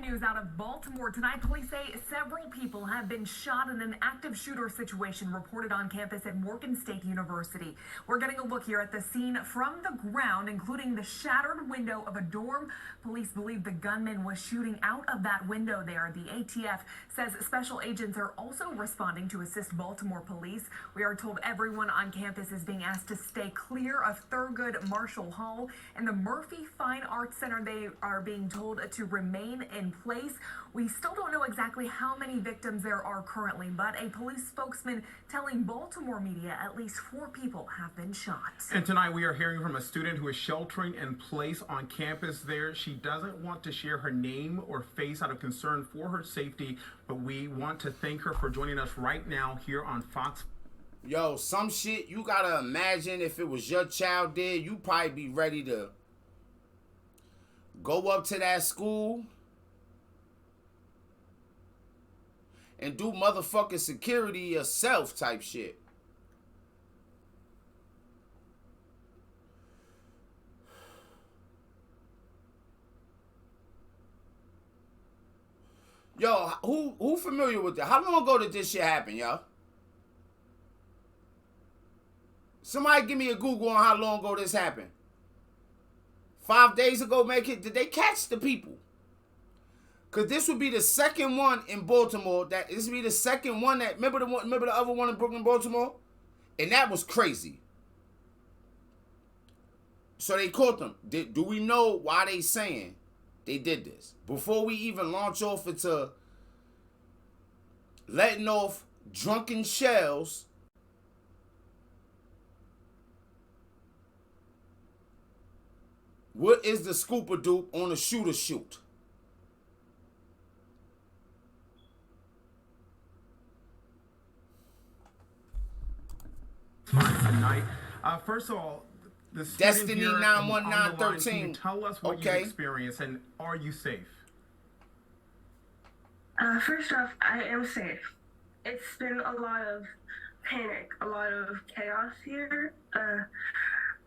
news out of Baltimore tonight. Police say several people have been shot in an active shooter situation reported on campus at Morgan State University. We're getting a look here at the scene from the ground, including the shattered window of a dorm. Police believe the gunman was shooting out of that window there. The ATF says special agents are also responding to assist Baltimore police. We are told everyone on campus is being asked to stay clear of Thurgood Marshall Hall and the Murphy Fine Arts Center. They are being told to remain in place. We still don't know exactly how many victims there are currently, but a police spokesman telling Baltimore media at least 4 people have been shot. And tonight we are hearing from a student who is sheltering in place on campus there. She doesn't want to share her name or face out of concern for her safety, but we want to thank her for joining us right now here on Fox. Yo, some shit you gotta imagine if it was your child did, you probably be ready to go up to that school and do motherfucking security yourself type shit. Yo, who familiar with that? How long ago did this shit happen, yo? Somebody give me a Google on how long ago this happened. 5 days ago, did they catch the people? Because this would be the second one in Baltimore. This would be the second one that, remember the other one in Brooklyn, Baltimore? And that was crazy. So they caught them. Do we know why they saying they did this? Before we even launch off into letting off drunken shells, what is the scoop of dope on a shooter shoot? Tonight, first of all, the Destiny here 91913. Can you tell us what you experienced and are you safe? First off, I am safe. It's been a lot of panic, a lot of chaos here.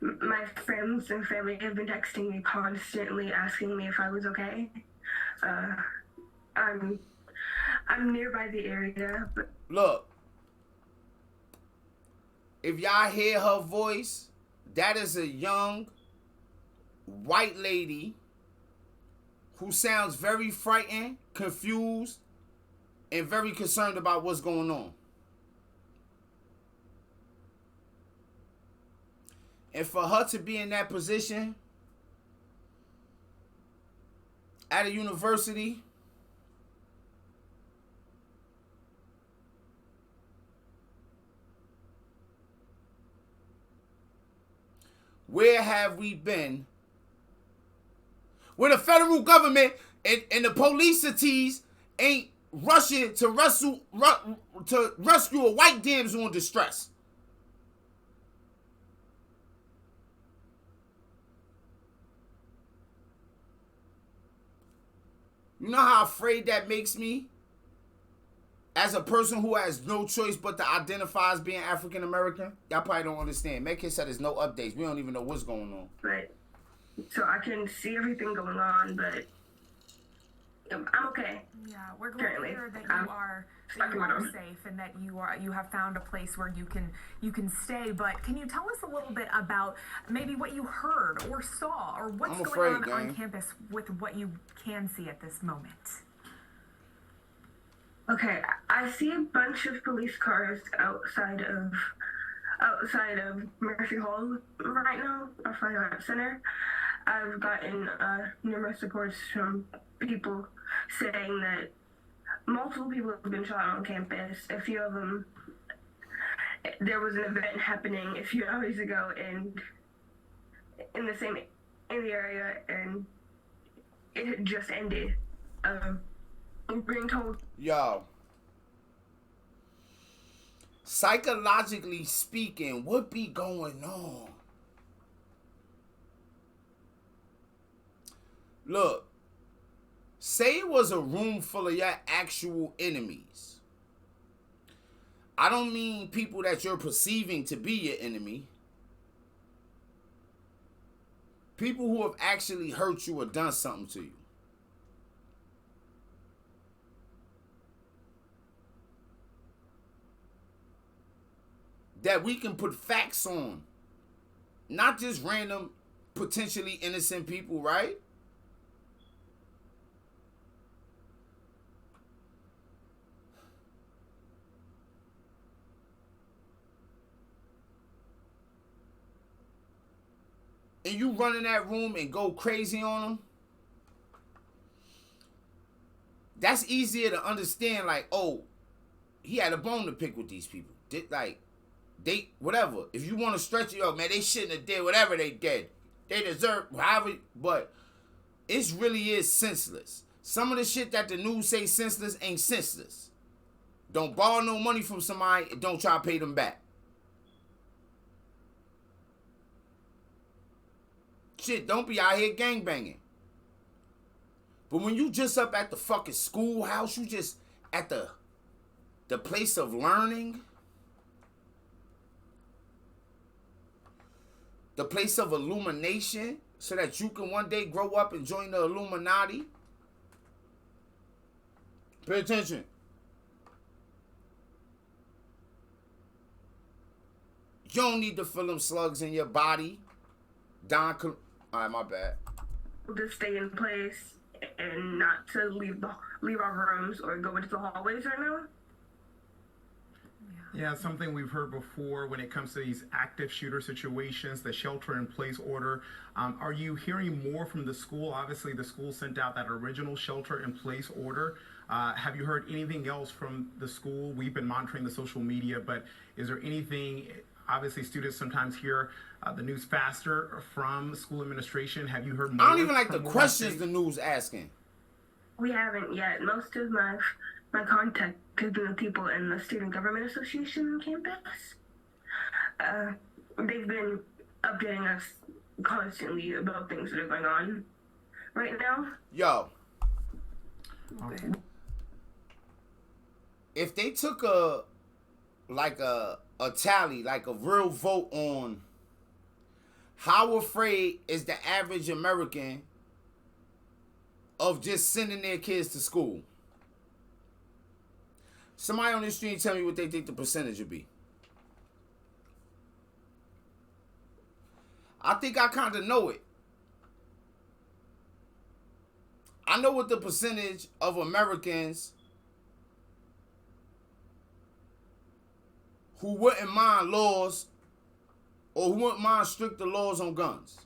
My friends and family have been texting me constantly, asking me if I was okay. I'm nearby the area, but look, if y'all hear her voice, that is a young white lady who sounds very frightened, confused, and very concerned about what's going on. And for her to be in that position at a university, where have we been when the federal government and the police ain't rushing to rescue a white damsel in distress? You know how afraid that makes me? As a person who has no choice but to identify as being African American? Y'all probably don't understand. Medkit said there's no updates. We don't even know what's going on. But, so I can see everything going on, but I'm okay. Yeah, we're glad to hear that you are safe and that you have found a place where you can stay. But can you tell us a little bit about maybe what you heard or saw or what's going on campus with what you can see at this moment? Okay, I see a bunch of police cars outside of Murphy Hall right now, our Fine Arts Center. I've gotten numerous reports from people saying that multiple people have been shot on campus. A few of them, there was an event happening a few hours ago in the area, and it had just ended. I'm being told. Yo, psychologically speaking, what be going on? Look, say it was a room full of your actual enemies. I don't mean people that you're perceiving to be your enemy. People who have actually hurt you or done something to you. that we can put facts on. Not just random, potentially innocent people, right? And you run in that room and go crazy on them. That's easier to understand, like, oh, he had a bone to pick with these people. They whatever. If you want to stretch it up, man, they shouldn't have did whatever they did. They deserve however, but it really is senseless. Some of the shit that the news say senseless ain't senseless. Don't borrow no money from somebody and don't try to pay them back. Shit, don't be out here gangbanging. But when you just up at the fucking schoolhouse, you just at the place of learning, the place of illumination, so that you can one day grow up and join the Illuminati. Pay attention. You don't need to feel them slugs in your body. All right, my bad. To stay in place and not to leave our rooms or go into the hallways right now. Yeah, something we've heard before when it comes to these active shooter situations, the shelter-in-place order. Are you hearing more from the school? Obviously, the school sent out that original shelter-in-place order. Have you heard anything else from the school? We've been monitoring the social media, but is there anything? Obviously, students sometimes hear the news faster from school administration. Have you heard more? I don't even like the questions the news asking. We haven't yet. Most of my contact has been with people in the Student Government Association campus. They've been updating us constantly about things that are going on right now. Yo. Okay. If they took a tally, like a real vote on how afraid is the average American of just sending their kids to school. Somebody on the street tell me what they think the percentage would be. I think I kind of know it. I know what the percentage of Americans who wouldn't mind laws or who wouldn't mind stricter laws on guns.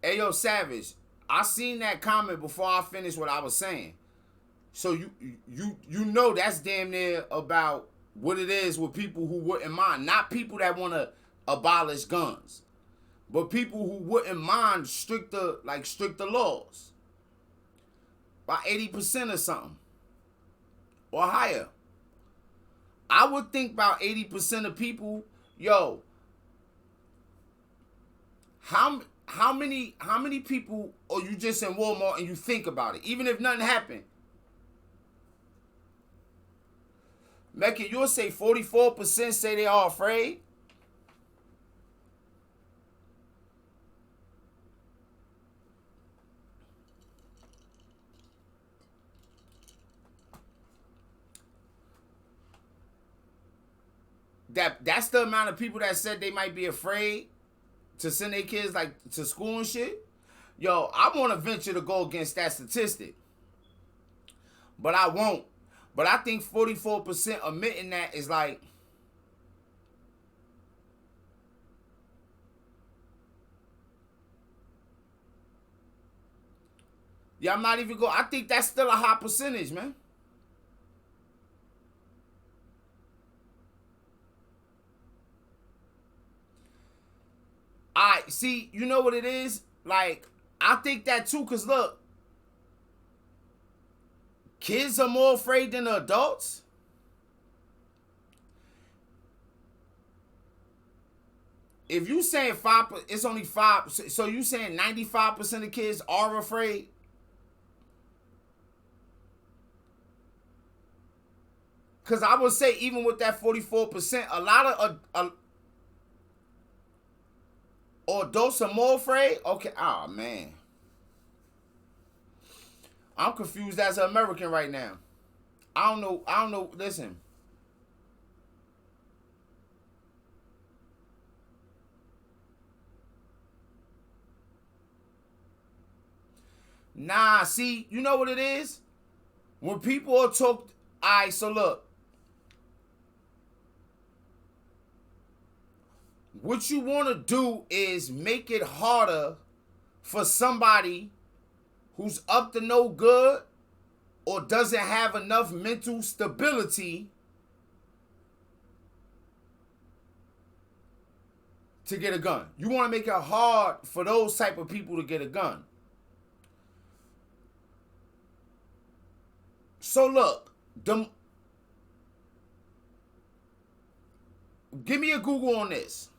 Hey, yo, Savage, I seen that comment before I finished what I was saying. So you know that's damn near about what it is with people who wouldn't mind. Not people that want to abolish guns, but people who wouldn't mind stricter laws. By 80% or something. Or higher. I would think about 80% of people, yo, how many people are you just in Walmart and you think about it, even if nothing happened? Mecca, you'll say 44% say they are afraid. That's the amount of people that said they might be afraid to send their kids to school and shit. Yo, I want to venture to go against that statistic, but I won't. But I think 44% admitting that is like, yeah, I'm not even going. I think that's still a high percentage, man. See, you know what it is? Like, I think that too, because look, kids are more afraid than the adults. If you saying 5, it's only 5, so you saying 95% of kids are afraid? Because I would say even with that 44%, a lot of or adults are more afraid? Okay, oh man. I'm confused as an American right now. I don't know. Listen. Nah, see, you know what it is? When people are talk, alright, so look. What you want to do is make it harder for somebody who's up to no good or doesn't have enough mental stability to get a gun. You want to make it hard for those type of people to get a gun. So look, give me a Google on this.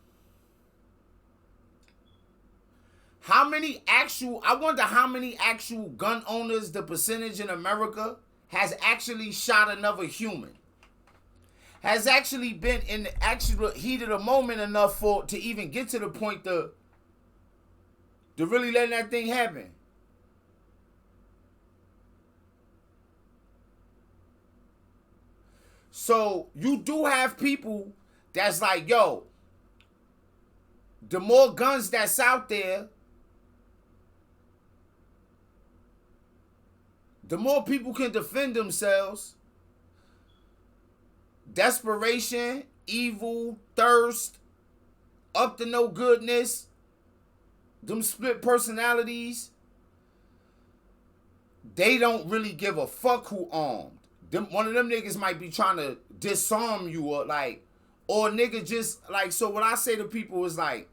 I wonder how many actual gun owners the percentage in America has actually shot another human. Has actually been in the actual heat of the moment enough to even get to the point to really letting that thing happen. So you do have people that's like, yo, the more guns that's out there, the more people can defend themselves. Desperation, evil, thirst, up to no goodness, them split personalities, they don't really give a fuck who armed. One of them niggas might be trying to disarm you or nigga just like, so what I say to people is like,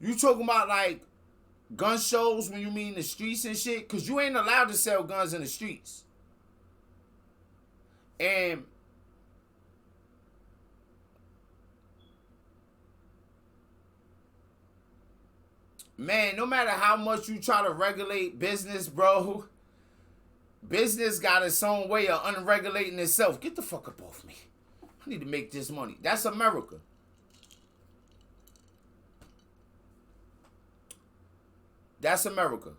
you talking about like gun shows when you mean the streets and shit? Because you ain't allowed to sell guns in the streets. And man, no matter how much you try to regulate business, bro, business got its own way of unregulating itself. Get the fuck up off me. I need to make this money. That's America. That's America.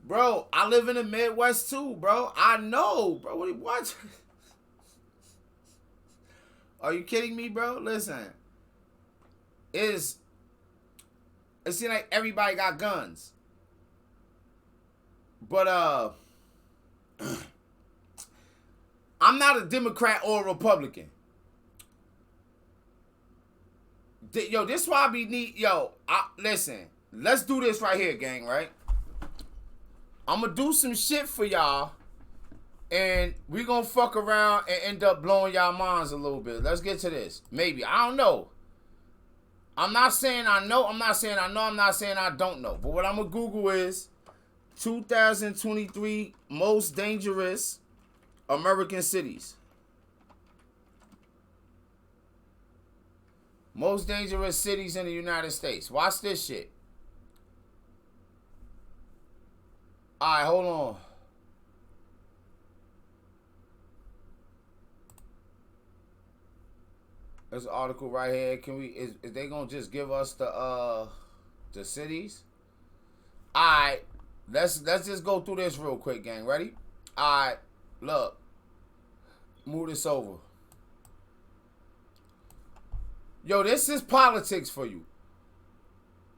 Bro, I live in the Midwest too, bro. I know, bro. What? Are you kidding me, bro? Listen. It seems like everybody got guns. But I'm not a Democrat or a Republican. Yo, this why I be need. Listen. Let's do this right here, gang. Right? I'm gonna do some shit for y'all, and we gonna fuck around and end up blowing y'all minds a little bit. Let's get to this. Maybe. I don't know. I'm not saying I know. I'm not saying I know. I'm not saying I don't know. But what I'm gonna Google is 2023 most dangerous American cities. Most dangerous cities in the United States. Watch this shit. Alright, hold on. There's an article right here. Is they gonna just give us the cities? Alright. Let's just go through this real quick, gang. Ready? Alright. Look. Move this over. Yo, this is politics for you.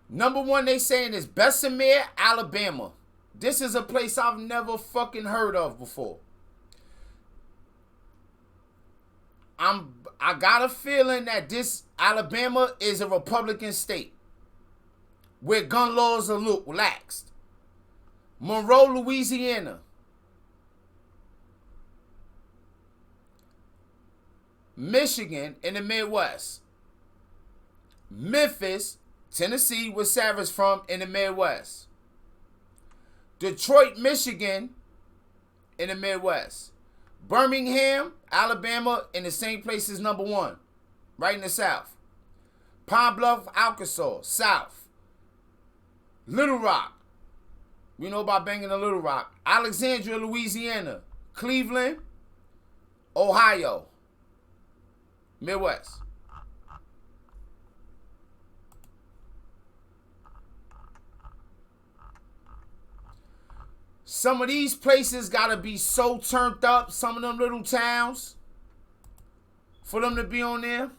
Number one, they saying is Bessemer, Alabama. This is a place I've never fucking heard of before. I got a feeling that this Alabama is a Republican state where gun laws are relaxed. Monroe, Louisiana. Michigan in the Midwest. Memphis, Tennessee, where Savage from in the Midwest. Detroit, Michigan in the Midwest. Birmingham, Alabama in the same place as number one, right in the South. Pine Bluff, Arkansas, South. Little Rock, We know about banging in Little Rock. Alexandria, Louisiana. Cleveland, Ohio. Midwest. Some of these places gotta be so turned up, some of them little towns, for them to be on there.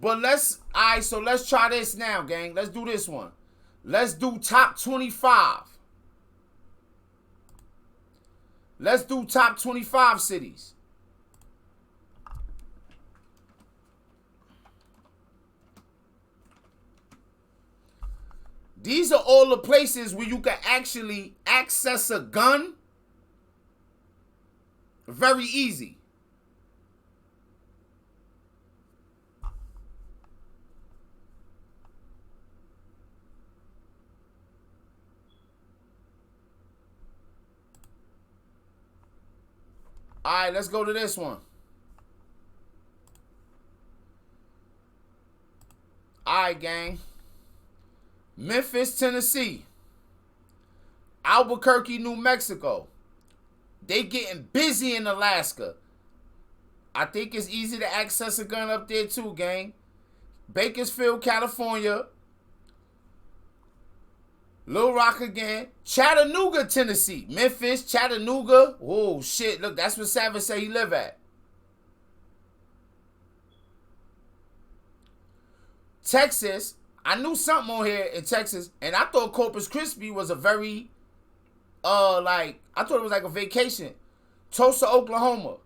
But so let's try this now, gang. Let's do this one. Let's do top 25. Let's do top 25 cities. These are all the places where you can actually access a gun very easy. All right, let's go to this one. All right, gang. Memphis, Tennessee. Albuquerque, New Mexico. They getting busy in Alaska. I think it's easy to access a gun up there too, gang. Bakersfield, California. Little Rock again. Chattanooga, Tennessee. Memphis, Chattanooga. Oh, shit. Look, that's what Savage say he live at. Texas. I knew something on here in Texas, and I thought Corpus Christi was a very, I thought it was like a vacation. Tulsa, Oklahoma.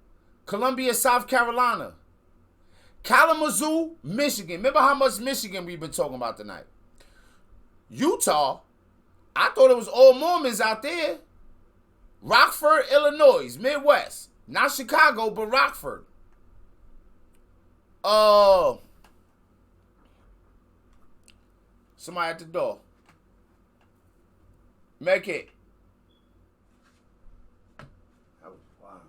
Columbia, South Carolina. Kalamazoo, Michigan. Remember how much Michigan we've been talking about tonight? Utah. I thought it was all Mormons out there. Rockford, Illinois, Midwest. Not Chicago, but Rockford. Somebody at the door. Make it. That was wild.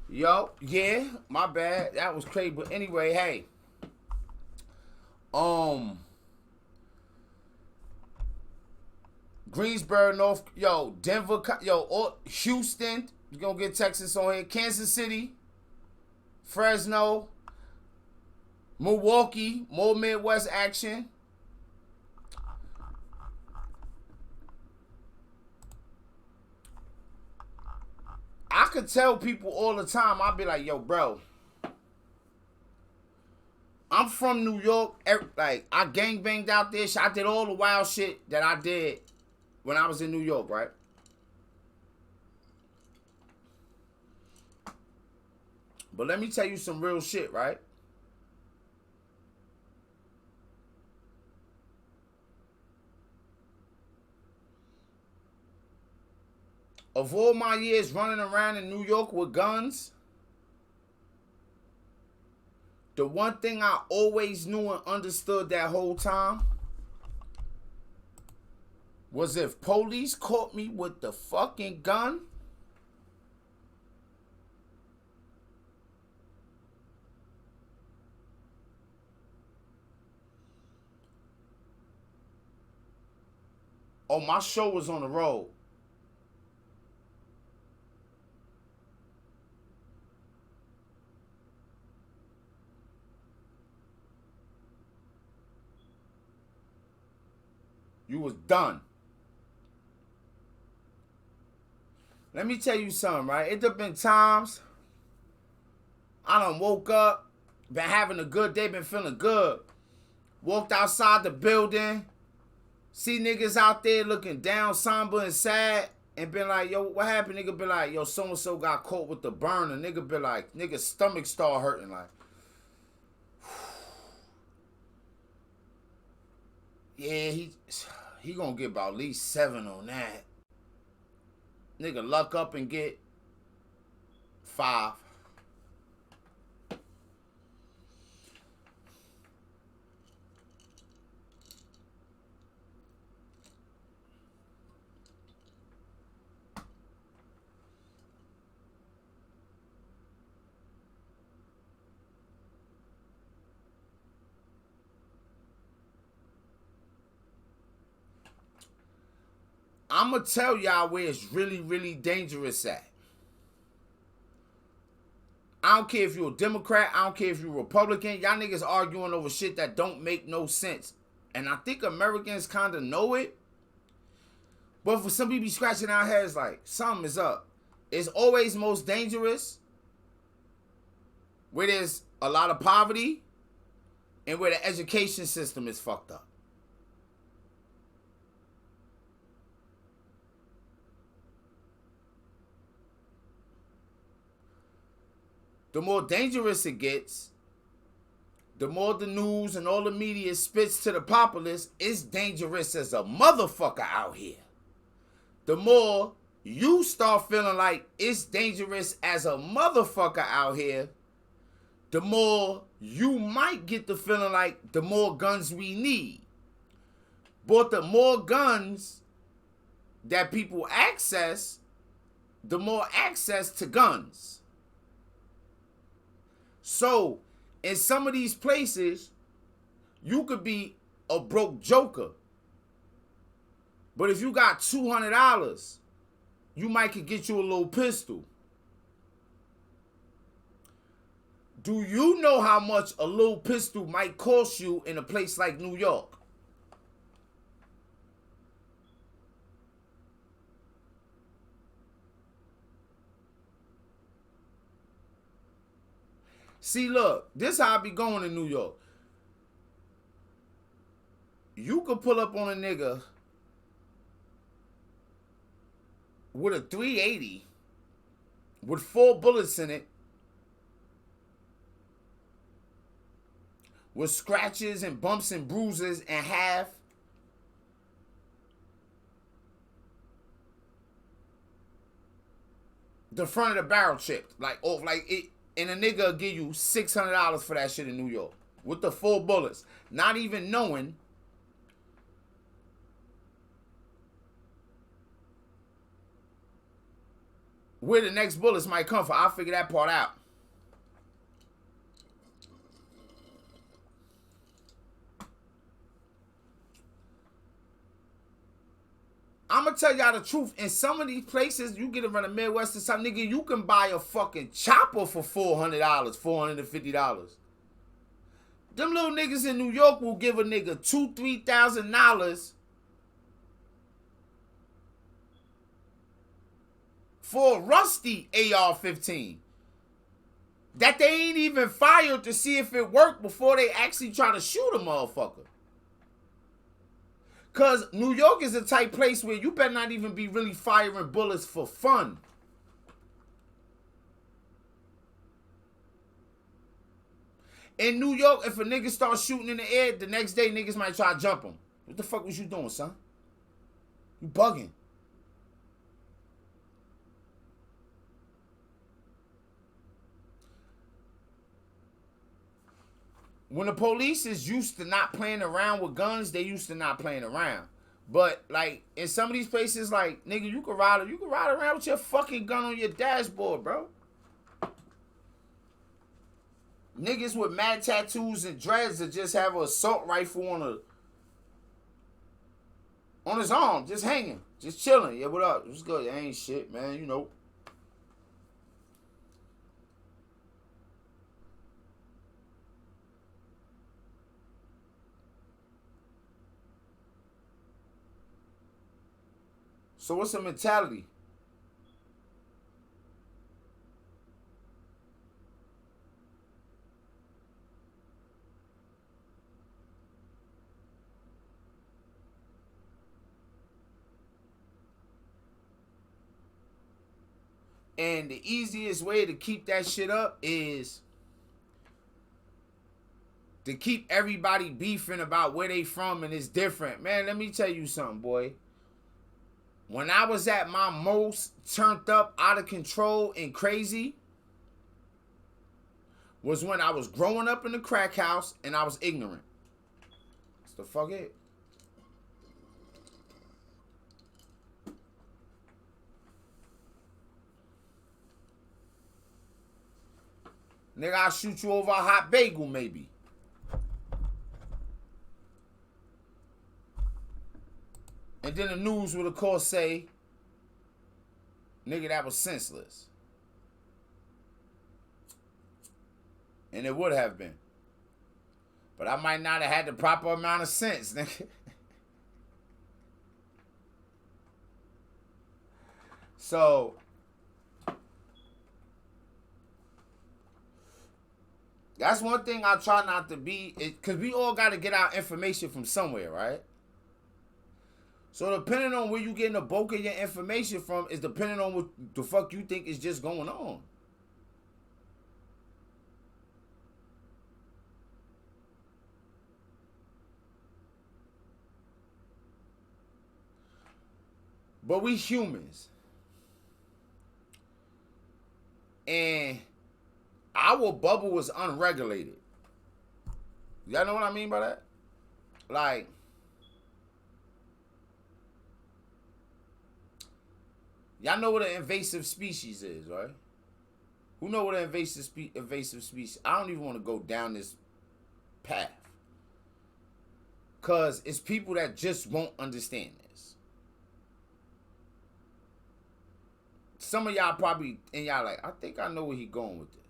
Yo, yeah, my bad. That was crazy. But anyway, hey. Greensboro, Denver, Houston. You're gonna get Texas on here. Kansas City, Fresno, Milwaukee, more Midwest action. I could tell people all the time, I'll be like, yo, bro, I'm from New York. Like, I gangbanged out there. I did all the wild shit that I did when I was in New York, right? But let me tell you some real shit, right? Of all my years running around in New York with guns, the one thing I always knew and understood that whole time was if police caught me with the fucking gun, oh, my show was on the road. You was done. Let me tell you something, right? It done been times I done woke up, been having a good day, been feeling good. Walked outside the building, see niggas out there looking down, somber and sad, and been like, yo, what happened? Nigga be like, yo, so-and-so got caught with the burner. Nigga be like, nigga stomach start hurting like. Yeah, he gonna get about at least 7 on that. Nigga luck up and get 5. I'm going to tell y'all where it's really, really dangerous at. I don't care if you're a Democrat. I don't care if you're a Republican. Y'all niggas arguing over shit that don't make no sense. And I think Americans kind of know it. But for some people be scratching our heads like, something is up. It's always most dangerous where there's a lot of poverty and where the education system is fucked up. The more dangerous it gets, the more the news and all the media spits to the populace, it's dangerous as a motherfucker out here. The more you start feeling like it's dangerous as a motherfucker out here, the more you might get the feeling like the more guns we need. But the more guns that people access, the more access to guns. So, in some of these places, you could be a broke joker. But if you got $200, you might could get you a little pistol. Do you know how much a little pistol might cost you in a place like New York? See, look, this how I be going in New York. You could pull up on a nigga with a 380 with 4 bullets in it, with scratches and bumps and bruises, and have the front of the barrel chipped, like it. And a nigga will give you $600 for that shit in New York with the 4 bullets, not even knowing where the next bullets might come from. I'll figure that part out. I'm gonna tell y'all the truth. In some of these places, you get around the Midwest or something, nigga, you can buy a fucking chopper for $400, $450. Them little niggas in New York will give a nigga $2,000, $3,000 for a rusty AR-15 that they ain't even fired to see if it worked before they actually try to shoot a motherfucker. Because New York is a type place where you better not even be really firing bullets for fun. In New York, if a nigga starts shooting in the air, the next day niggas might try to jump him. What the fuck was you doing, son? You bugging. When the police is used to not playing around with guns, they used to not playing around. But like in some of these places, like nigga, you can ride around with your fucking gun on your dashboard, bro. Niggas with mad tattoos and dreads that just have an assault rifle on his arm, just hanging, just chilling. Yeah, what up? What's good? Ain't shit, man. You know. So what's the mentality? And the easiest way to keep that shit up is to keep everybody beefing about where they from and it's different. Man, let me tell you something, boy. When I was at my most turned up, out of control, and crazy was when I was growing up in the crack house and I was ignorant. That's the fuck it. Nigga, I'll shoot you over a hot bagel, maybe. And then the news would, of course, say, nigga, that was senseless. And it would have been. But I might not have had the proper amount of sense, nigga. So, that's one thing I try not to be, because we all got to get our information from somewhere, right? So depending on where you getting the bulk of your information from is depending on what the fuck you think is just going on. But we humans. And our bubble was unregulated. Y'all know what I mean by that? Like, y'all know what an invasive species is, right? Who know what an invasive species? I don't even want to go down this path. Because it's people that just won't understand this. Some of y'all probably, and y'all like, I think I know where he going with this.